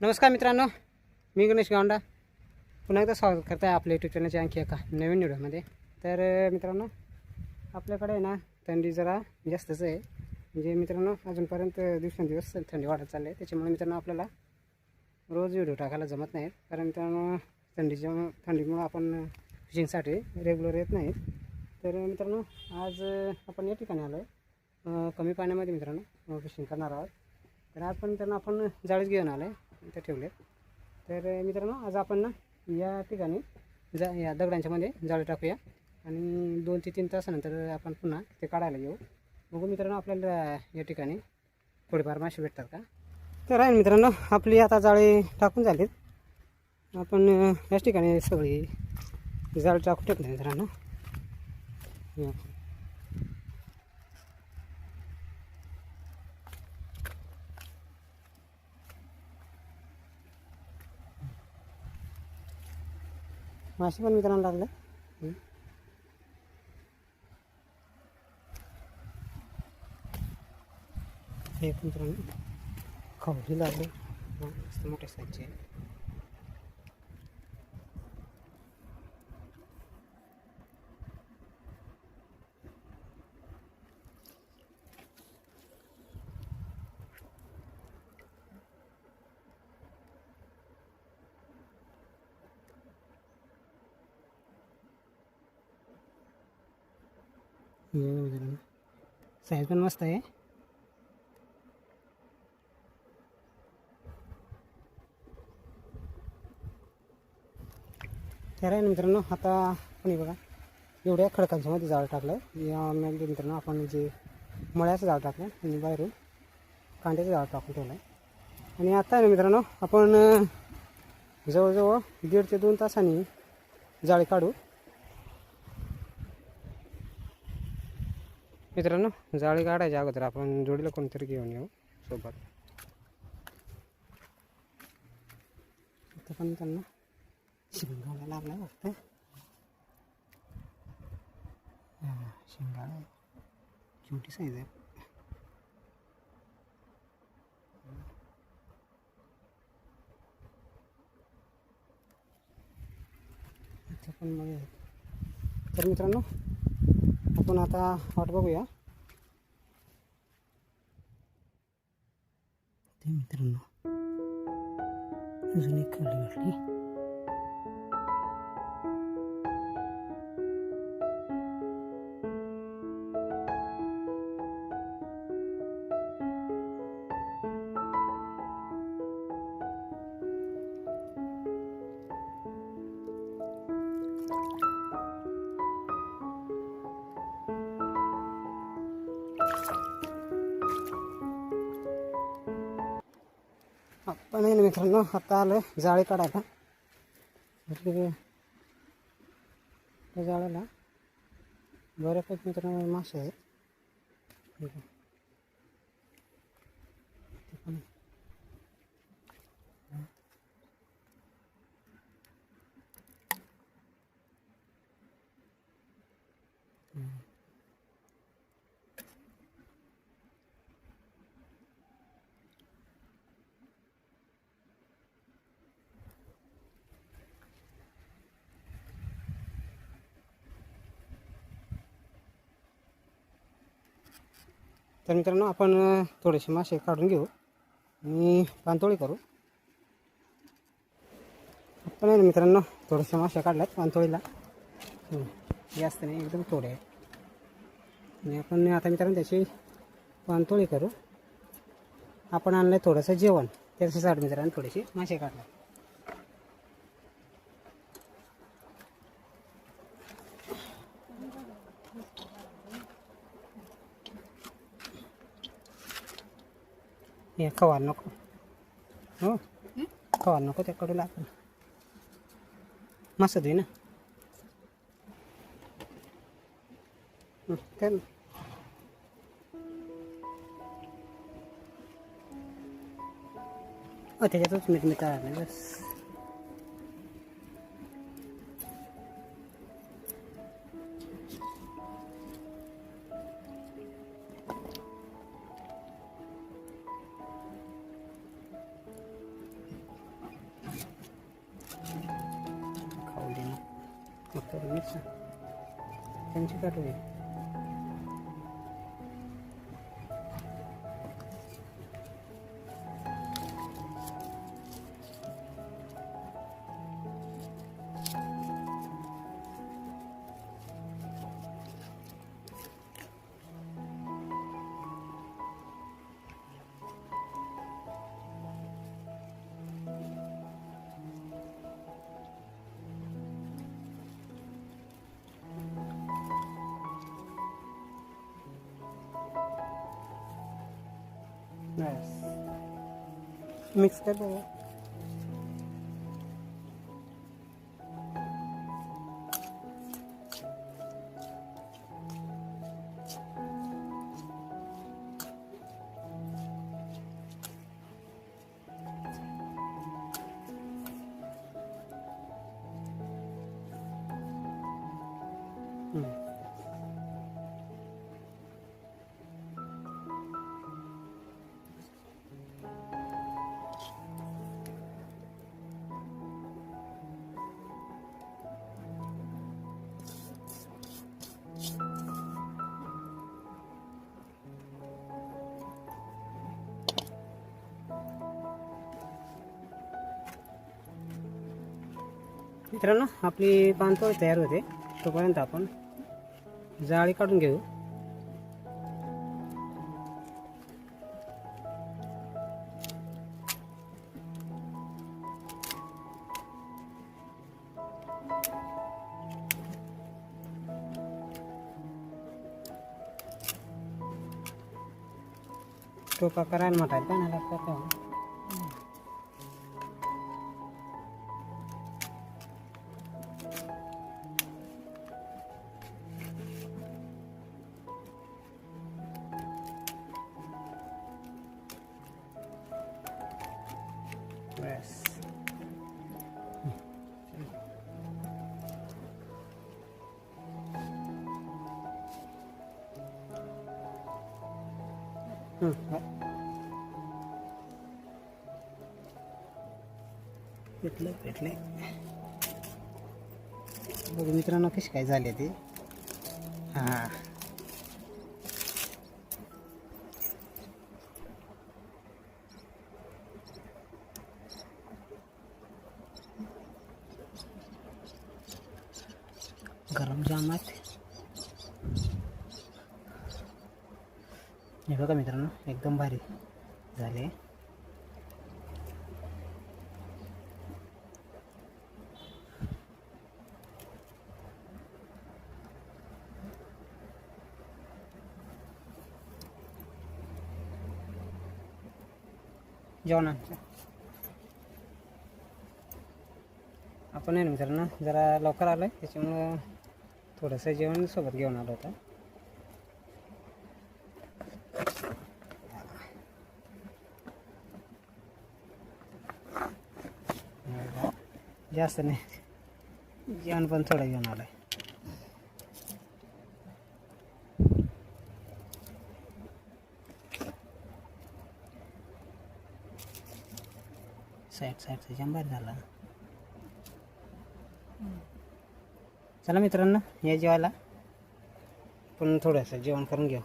नमस्कार मित्रांनो, मी गणेश गावंडा पुन्हा एकदा स्वागत करतो आहे आपल्या यूट्यूब चॅनलच्या आणखी एका नवीन व्हिडिओमध्ये। तर मित्रांनो, आपल्याकडे ना थंडी जरा जास्तच आहे। म्हणजे मित्रांनो, अजूनपर्यंत दिवसेंदिवस थंडी वाढत चालली आहे। त्याच्यामुळे मित्रांनो आपल्याला रोज व्हिडिओ टाकायला जमत नाही, कारण मित्रांनो थंडीमुळे आपण फिशिंगसाठी रेग्युलर येत नाही। तर मित्रांनो, आज आपण या ठिकाणी आलो आहे कमी पाण्यामध्ये मित्रांनो फिशिंग करणार आहोत। तर आज पण मित्रांनो आपण जाळीच घेऊन आलो आहे, इथे ठेवले। तर मित्रांनो, आज आपण ना या ठिकाणी या दगडांच्या मध्ये जाळी टाकूया आणि 2 ते 3 तासानंतर आपण पुन्हा ते काढायला येऊ। बघू मित्रांनो, आपल्याला या ठिकाणी थोडेफार मासे भेटतात का। तर आहे मित्रांनो, आपली आता जाळी टाकून झालीत। आपण याच ठिकाणी सगळी जाळी टाकून ठेवली मित्रांनो। मासे पण मित्रांनो लागले। एक मित्रांनो खवडी लागले, मस्त मोठ्या साईजचे। साईज पण मस्त आहे। तर आहे मित्रांनो, आता आपण बघा एवढ्या खडकांच्या मध्ये जाळं टाकलं। यामध्ये मित्रांनो आपण जे मळ्याचं जाळं टाकलं आणि बाहेरून कांद्याचं जाळं टाकून ठेवलं आहे। आणि आता आहे ना मित्रांनो, आपण जवळजवळ 1.5 ते 2 तासांनी जाळी काढू। मित्रांनो, जाळी काढायच्या अगोदर आपण जोडीला कोणतरी घेऊन येऊ सोबत। आता पण त्यांना शिंगाला लागला वाटतं। शिंगाला छोटी साईज आहे। इथे पण मग तर मित्रांनो, आपण आता वाट बघूया। ते मित्रांनो अजून एक खाली वाटली। आपण आहे ना मित्रांनो, आता आलं जाळी काढायला। त्या जाळ्याला बऱ्यापैकी मित्रांनो मासे आहेत। तर मित्रांनो, आपण थोडेसे मासे काढून घेऊ आणि पाणतोळी करू। आपण आहे मित्रांनो थोडेसे मासे काढल्यात पाणतोळीला, जास्त नाही, एकदम थोडे आहेत। आणि आपण आता मित्रांनो त्याची पाणतोळी करू। आपण आणलं थोडंसं जेवण, त्याच्यासाठी मित्रांनो थोडेसे मासे काढले। हे खवा नको हो, खवा नको त्या कडूला आपण मस्त आहे ना काय त्याच्यातच मीठ मीठ आलं बस. खाऊ दे मग मिक्स त्यांची काटू दे. मिक्स कर दो. मित्रांनो आपली पानपोळी तयार होते तोपर्यंत आपण जाळी काढून घेऊ. टोपा करायला म्हटायला काय नाही लागतात. बस भेटले बघू मित्रांनो कशी काय झाले ते. हां गरम जाम आहेत हे बघा मित्रांनो एकदम भारी झाले. जेवणाचं आपण आहे ना मित्रांनो जरा लवकर आलं आहे त्याच्यामुळं थोडंसं जेवण सोबत घेऊन आलो होतं. जास्त नाही जेवण पण थोडं घेऊन आलं आहे. साईडचा जंबार झाला. चला मित्रांनो या जेवायला पण थोडंसं जेवण करून घेऊ.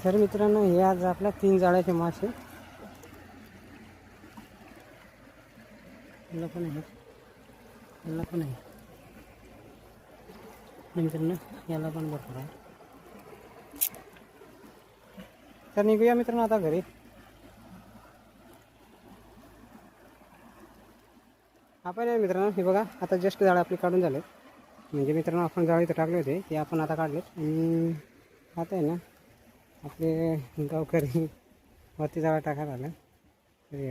तर मित्रांनो हे आज आपल्या 3 जाळ्याचे मासे याला पण आहे मित्रांनो याला पण भरपूर आहे. तर निघूया मित्रांनो आता घरी. आपण मित्रांनो हे बघा आता जस्ट जाळे आपले काढून झाले. म्हणजे मित्रांनो आपण जाळे इथं टाकले होते ते आपण आता काढलेत आणि आता आहे ना आपले गावकरी वरती जाळं टाकायला आलं. तरी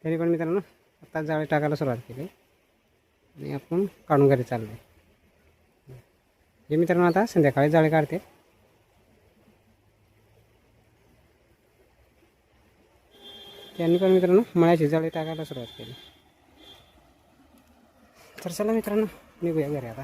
त्यांनी पण मित्रांनो आत्ताच जाळे टाकायला सुरुवात केली आणि आपण काढून घरी चाललो आहे. हे मित्रांनो आता संध्याकाळी जाळे काढते. त्यांनी पण मित्रांनो मळ्याची जाळी टाकायला सुरुवात केली. तर चला मित्रांनो निघूया घरी आता.